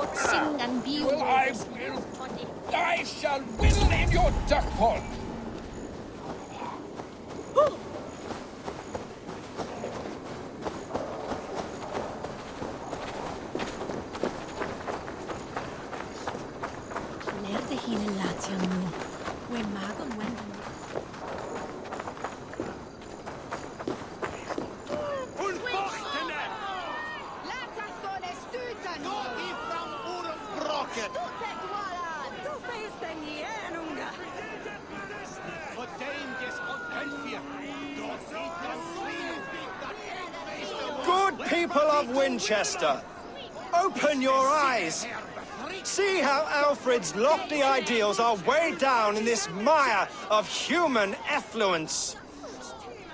Well, I shall whittle in your duck pond. Good people of Winchester, open your eyes. See how Alfred's lofty ideals are weighed down in this mire of human effluence.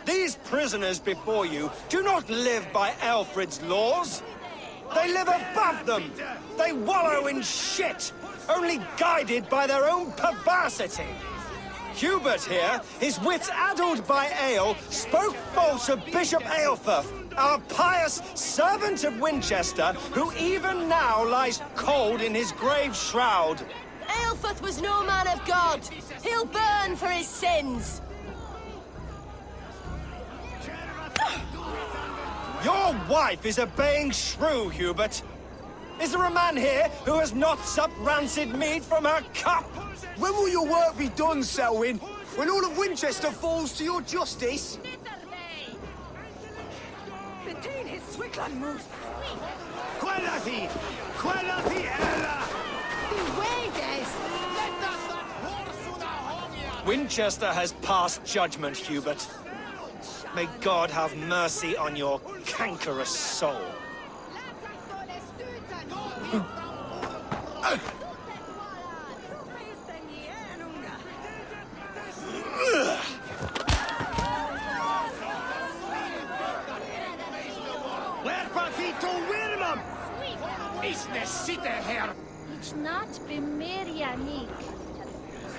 These prisoners before you do not live by Alfred's laws. They live above them. They wallow in shit, only guided by their own perversity. Hubert here, his wits addled by ale, spoke false of Bishop Aelfirth, our pious servant of Winchester, who even now lies cold in his grave shroud. Aelfirth was no man of God. He'll burn for his sins. Your wife is a baying shrew, Hubert. Is there a man here who has not supped rancid mead from her cup? When will your work be done, Selwyn? When all of Winchester falls to your justice? Winchester has passed judgment, Hubert. May God have mercy on your cankerous soul. It's not Bimirianik.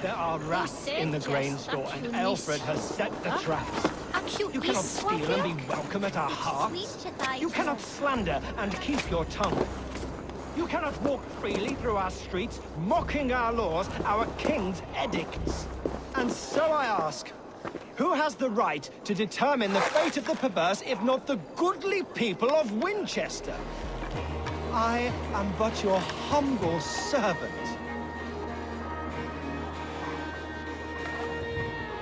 There are rats in the grain store, and Alfred has set the traps. You cannot steal and be welcome at our hearths. You cannot slander and keep your tongue. You cannot walk freely through our streets, mocking our laws, our king's edicts. And so I ask, who has the right to determine the fate of the perverse, if not the goodly people of Winchester? I am but your humble servant.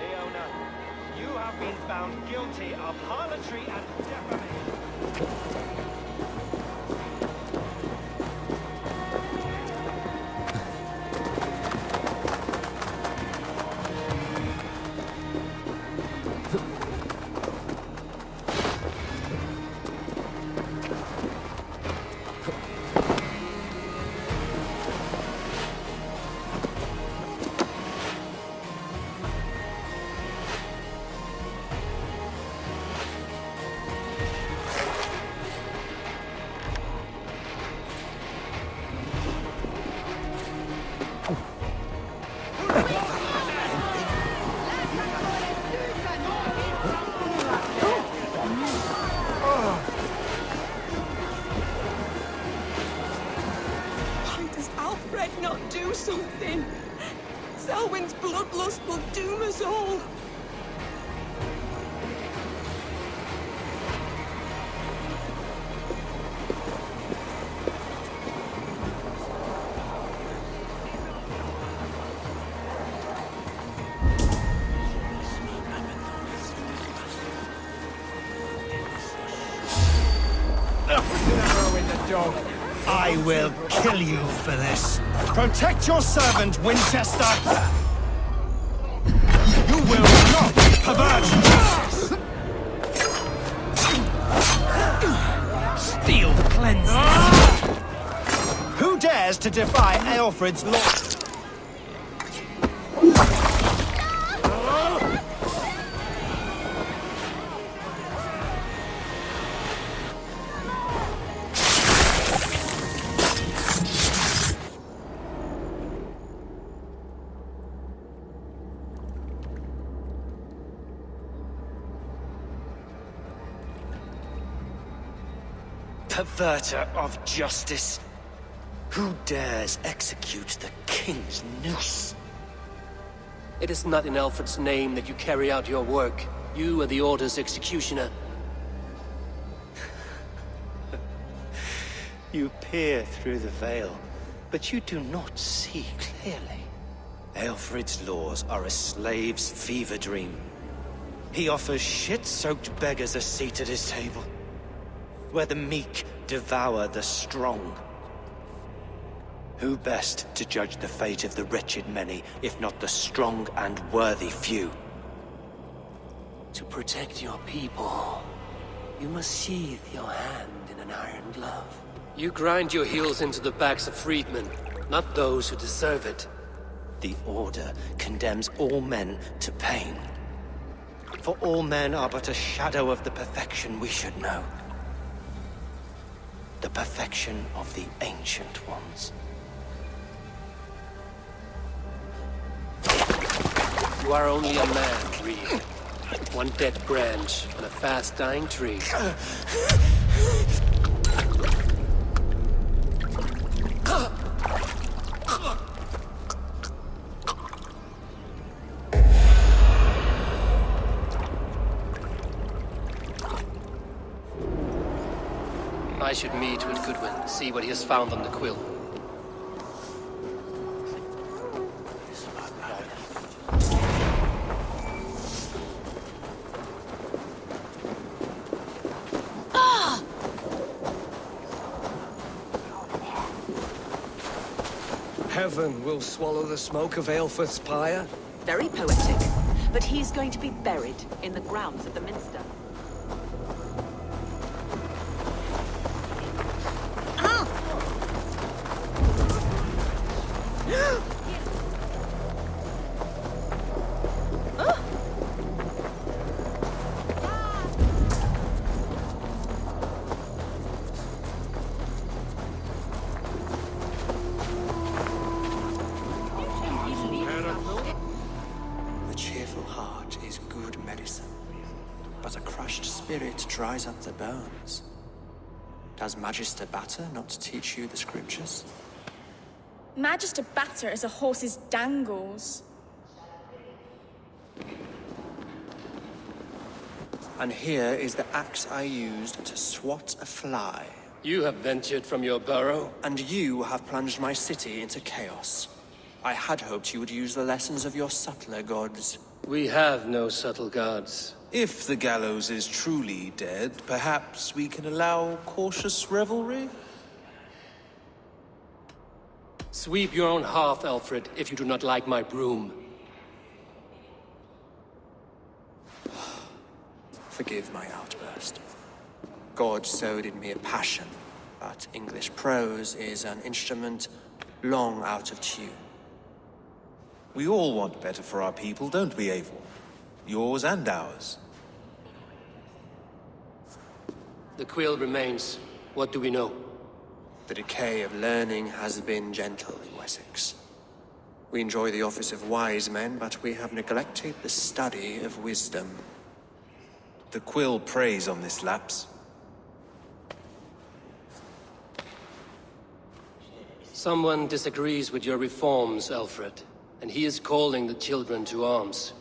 Leona, you have been found guilty of harlotry and defamation. Not do something. Selwyn's bloodlust will doom us all. I will kill you for this. Protect your servant, Winchester! You will not pervert justice! Steel cleanses! Who dares to defy Aelfred's law? Perverter of justice. Who dares execute the king's noose? It is not in Alfred's name that you carry out your work. You are the Order's executioner. You peer through the veil, but you do not see clearly. Alfred's laws are a slave's fever dream. He offers shit-soaked beggars a seat at his table, where the meek devour the strong. Who best to judge the fate of the wretched many, if not the strong and worthy few? To protect your people, you must sheathe your hand in an iron glove. You grind your heels into the backs of freedmen, not those who deserve it. The Order condemns all men to pain. For all men are but a shadow of the perfection we should know. The perfection of the Ancient Ones. You are only a man, Reed. One dead branch on a fast-dying tree. I should meet with Goodwin, see what he has found on the quill. Heaven will swallow the smoke of Aelfred's pyre. Very poetic. But he's going to be buried in the grounds of the Minster. Dries up the bones. Does Magister Batter not teach you the scriptures? Magister Batter is a horse's dangles. And here is the axe I used to swat a fly. You have ventured from your burrow? And you have plunged my city into chaos. I had hoped you would use the lessons of your subtler gods. We have no subtle gods. If the gallows is truly dead, perhaps we can allow cautious revelry? Sweep your own hearth, Alfred, if you do not like my broom. Forgive my outburst. God sowed in me a passion, but English prose is an instrument long out of tune. We all want better for our people, don't we, Eivor? Yours and ours. The quill remains. What do we know? The decay of learning has been gentle in Wessex. We enjoy the office of wise men, but we have neglected the study of wisdom. The quill preys on this lapse. Someone disagrees with your reforms, Alfred, and he is calling the children to arms.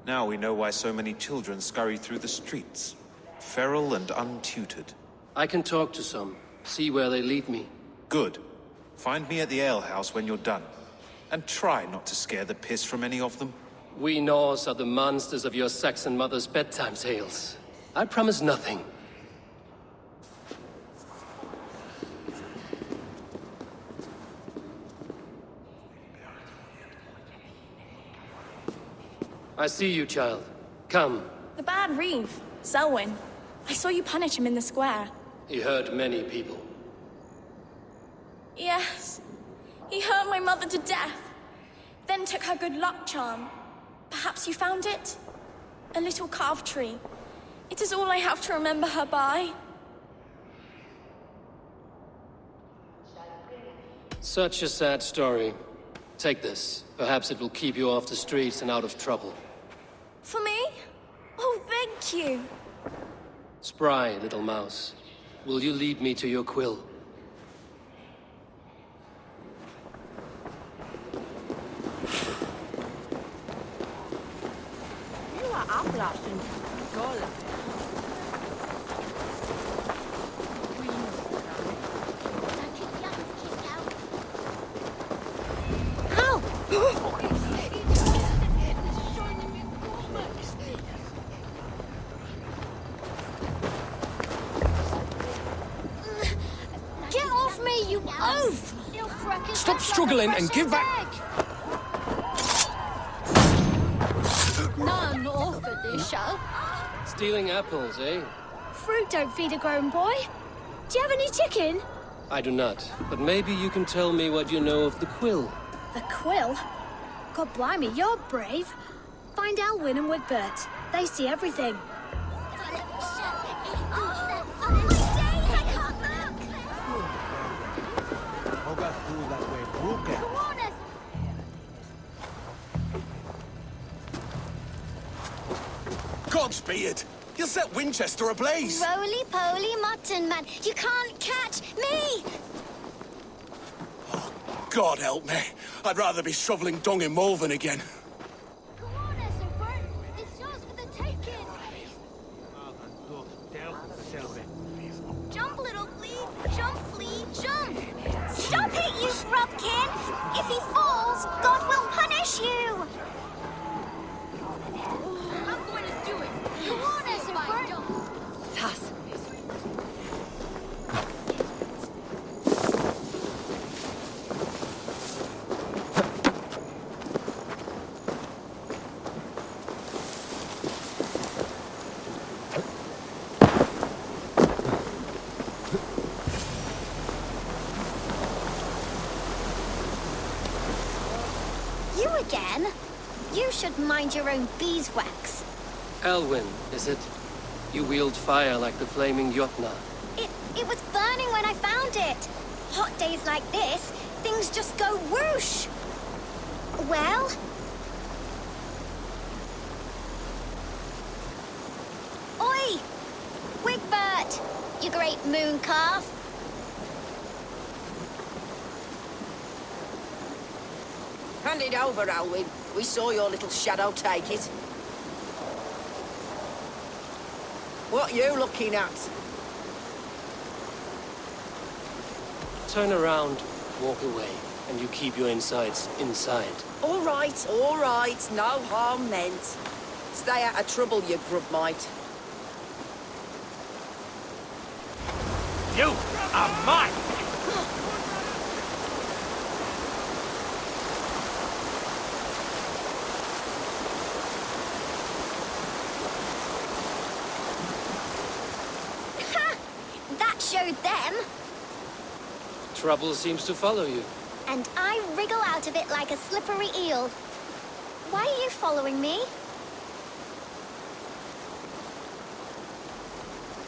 Now we know why so many children scurry through the streets, feral and untutored. I can talk to some, see where they lead me. Good. Find me at the alehouse when you're done. And try not to scare the piss from any of them. We Norse are the monsters of your Saxon mother's bedtime tales. I promise nothing. I see you, child. Come. The bad Reeve, Selwyn. I saw you punish him in the square. He hurt many people. Yes. He hurt my mother to death. Then took her good luck charm. Perhaps you found it? A little carved tree. It is all I have to remember her by. Such a sad story. Take this. Perhaps it will keep you off the streets and out of trouble. For me? Oh, thank you. Spry, little mouse. Will you lead me to your quill? oath! Stop struggling and give back. None offered this show. Stealing apples, eh? Fruit don't feed a grown boy. Do you have any chicken? I do not, but maybe you can tell me what you know of the quill. The quill? God blimey, you're brave. Find Elwyn and Wigbert. They see everything. God's beard! You'll set Winchester ablaze! Roly-poly mutton man, you can't catch me! Oh, God help me. I'd rather be shoveling dung in Malvern again. Come on, Eivor. It's yours for the taking! Jump, little flea! Jump, flea, jump! Stop it, you grubkin! If he falls, God will punish you! I'm going to do it. Come on, Eivor! You again? You should mind your own beeswax. Elwyn, is it? You wield fire like the flaming Jotnar. It was burning when I found it. Hot days like this, things just go whoosh. Well? Oi! Wigbert! You great moon calf. Hand it over, Elwyn. We saw your little shadow take it. What you looking at? Turn around, walk away, and you keep your insides inside. All right, no harm meant. Stay out of trouble, you grub mite. You are mine! That showed them. Trouble seems to follow you. And I wriggle out of it like a slippery eel. Why are you following me?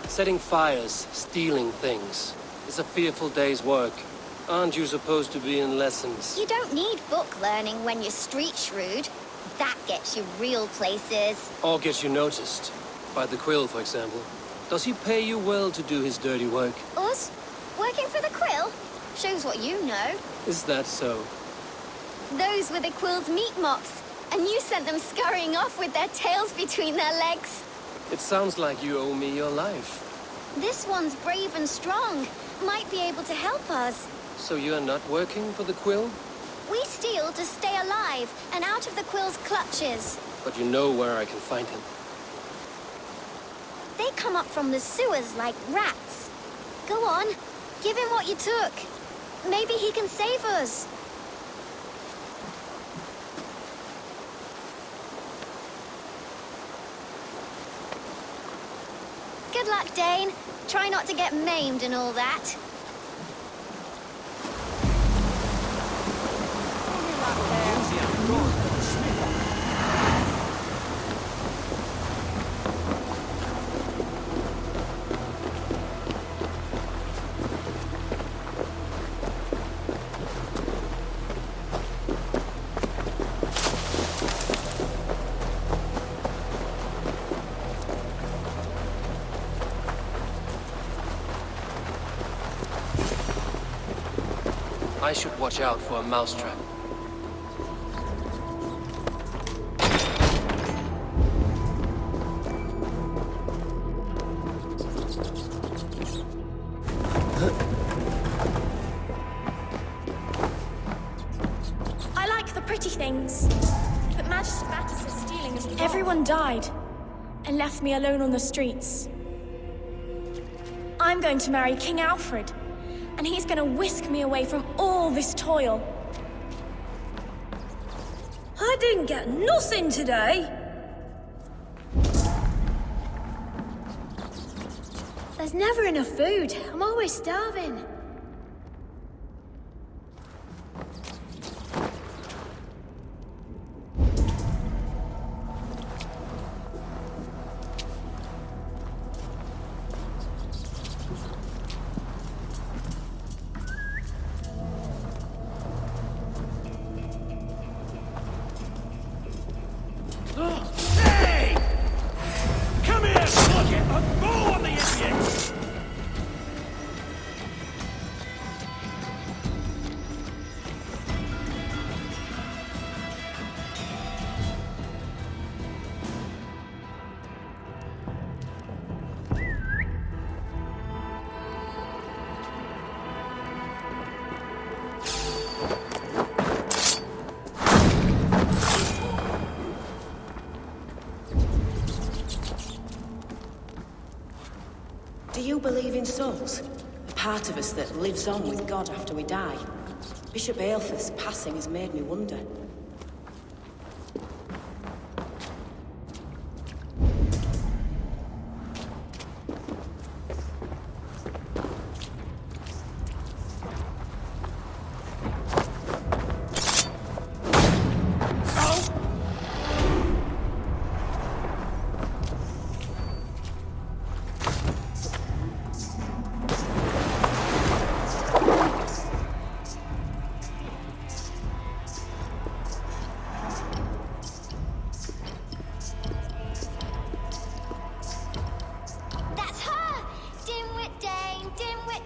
Setting fires, stealing things. It's a fearful day's work. Aren't you supposed to be in lessons? You don't need book learning when you're street shrewd. That gets you real places. Or gets you noticed. By the Quill, for example. Does he pay you well to do his dirty work? Us? Working for the Quill? Shows what you know. Is that so? Those were the Quill's meat mops, and you sent them scurrying off with their tails between their legs. It sounds like you owe me your life. This one's brave and strong. Might be able to help us. So you're not working for the Quill? We steal to stay alive and out of the Quill's clutches. But you know where I can find him. They come up from the sewers like rats. Go on, give him what you took. Maybe he can save us. Good luck, Dane. Try not to get maimed and all that. I should watch out for a mousetrap. I like the pretty things, but Magister Battus' stealing is wrong. Everyone died and left me alone on the streets. I'm going to marry King Alfred and he's gonna whisk me away from all this toil. I didn't get nothing today. There's never enough food. I'm always starving. Hey! Come here, look it! A bow on the idiot! Do you believe in souls? A part of us that lives on with God after we die? Bishop Aelfir's passing has made me wonder. That's her! Dimwit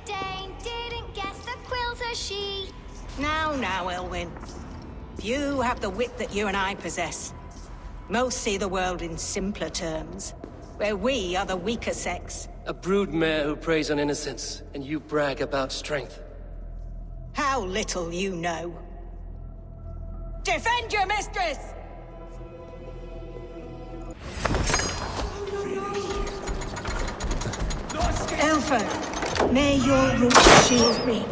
Dane, didn't guess the quills are she. Now, Elwyn. You have the wit that you and I possess. Most see the world in simpler terms, where we are the weaker sex. A broodmare who preys on innocence, and you brag about strength. How little you know. Defend your mistress! Aelfir, may your roots shield me.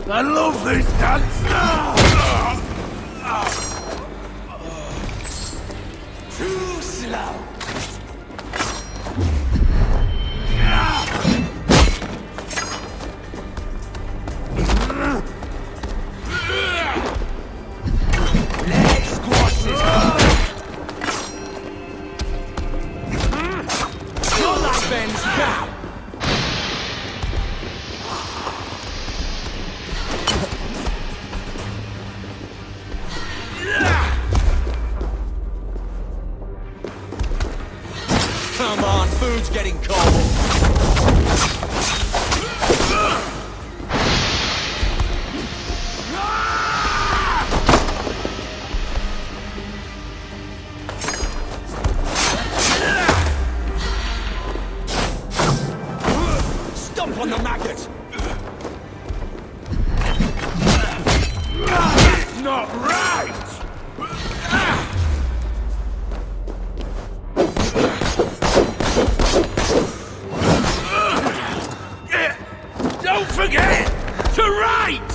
I love this dance! Too slow! Let's squash this! Your life ends now! Come on, food's getting cold. Stomp on the maggot! It's not right! Don't forget to write!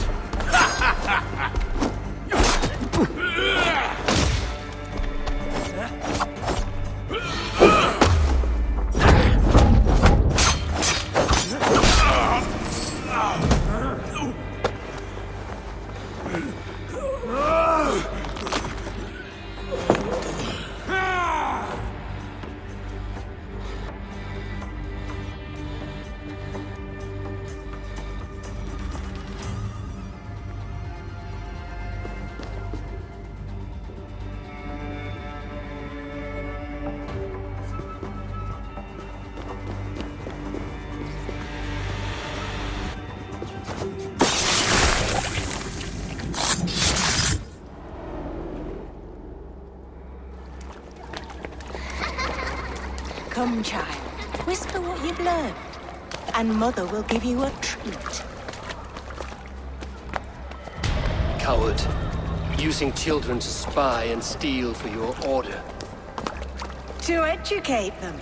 Come, child. Whisper what you've learned, and Mother will give you a treat. Coward. Using children to spy and steal for your order. To educate them.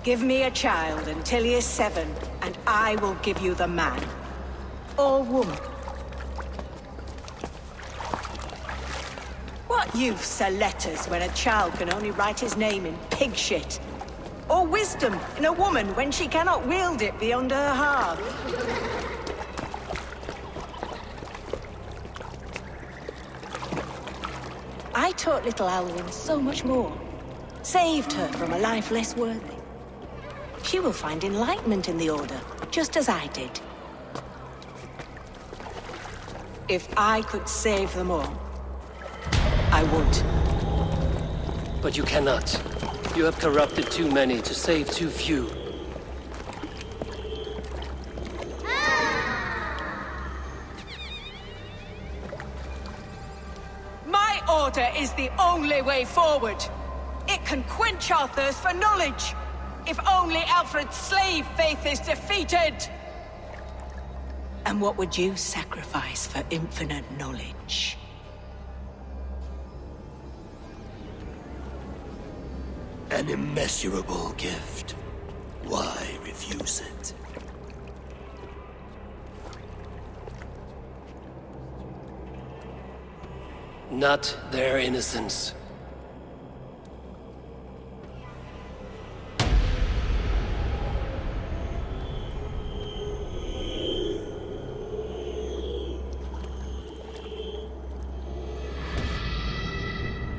Give me a child until he is 7, and I will give you the man. Or woman. What use are letters when a child can only write his name in pig shit? Or wisdom in a woman when she cannot wield it beyond her heart? I taught little Alwyn so much more. Saved her from a life less worthy. She will find enlightenment in the Order, just as I did. If I could save them all, I would. But you cannot. You have corrupted too many to save too few. My order is the only way forward. It can quench our thirst for knowledge. If only Alfred's slave faith is defeated. And what would you sacrifice for infinite knowledge? An immeasurable gift. Why refuse it? Not their innocence.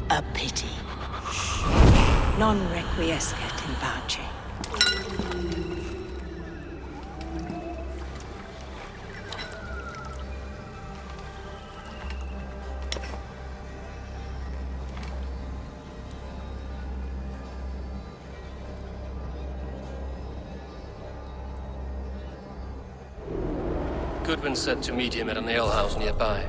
A pity. Non requiescat in pace. Goodwin said to meet him at an alehouse nearby.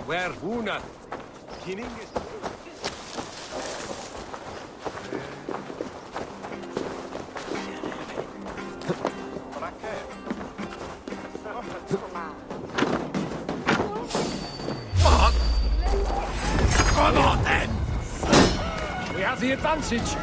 Where Una? Kining is. Come on then! We have the advantage.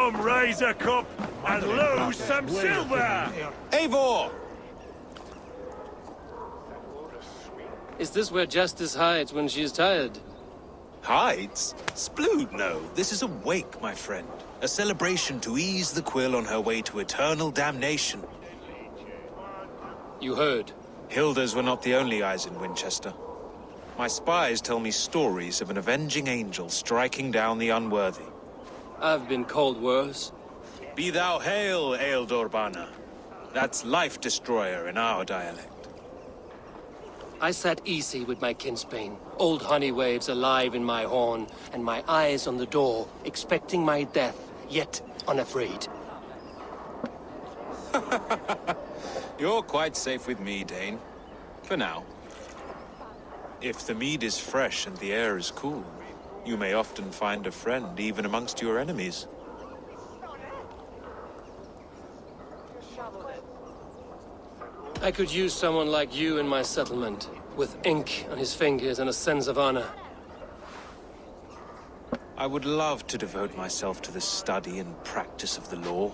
Come raise a cup and lose some silver! Eivor! Is this where Justice hides when she is tired? Hides? Splood, no. This is a wake, my friend. A celebration to ease the quill on her way to eternal damnation. You heard. Hilda's were not the only eyes in Winchester. My spies tell me stories of an avenging angel striking down the unworthy. I've been called worse. Be thou hail, Eildorbana. That's Life Destroyer in our dialect. I sat easy with my kinsbane, old honey waves alive in my horn, and my eyes on the door, expecting my death, yet unafraid. You're quite safe with me, Dane. For now. If the mead is fresh and the air is cool, you may often find a friend even amongst your enemies. I could use someone like you in my settlement, with ink on his fingers and a sense of honor. I would love to devote myself to the study and practice of the law.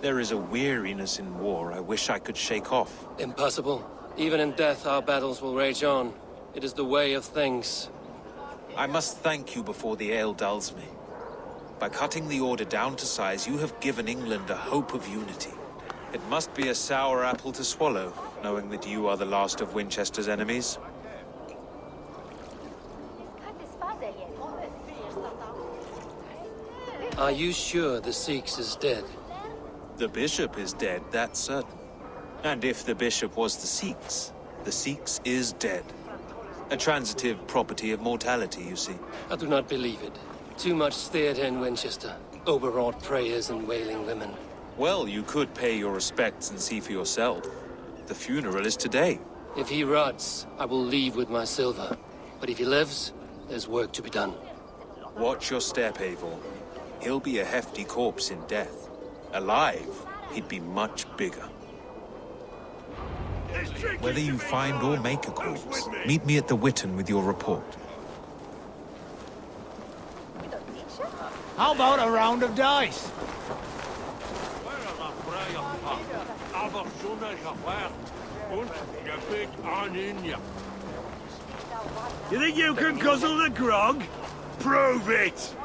There is a weariness in war I wish I could shake off. Impossible. Even in death, our battles will rage on. It is the way of things. I must thank you before the ale dulls me. By cutting the order down to size, you have given England a hope of unity. It must be a sour apple to swallow, knowing that you are the last of Winchester's enemies. Are you sure the Sikhs is dead? The bishop is dead, that's certain. And if the bishop was the Sikhs is dead. A transitive property of mortality, you see. I do not believe it. Too much theater in Winchester. Overwrought prayers and wailing women. Well, you could pay your respects and see for yourself. The funeral is today. If he rots, I will leave with my silver. But if he lives, there's work to be done. Watch your step, Eivor. He'll be a hefty corpse in death. Alive, he'd be much bigger. Whether you find or make a corpse, meet me at the Witten with your report. How about a round of dice? You think you can guzzle the grog? Prove it!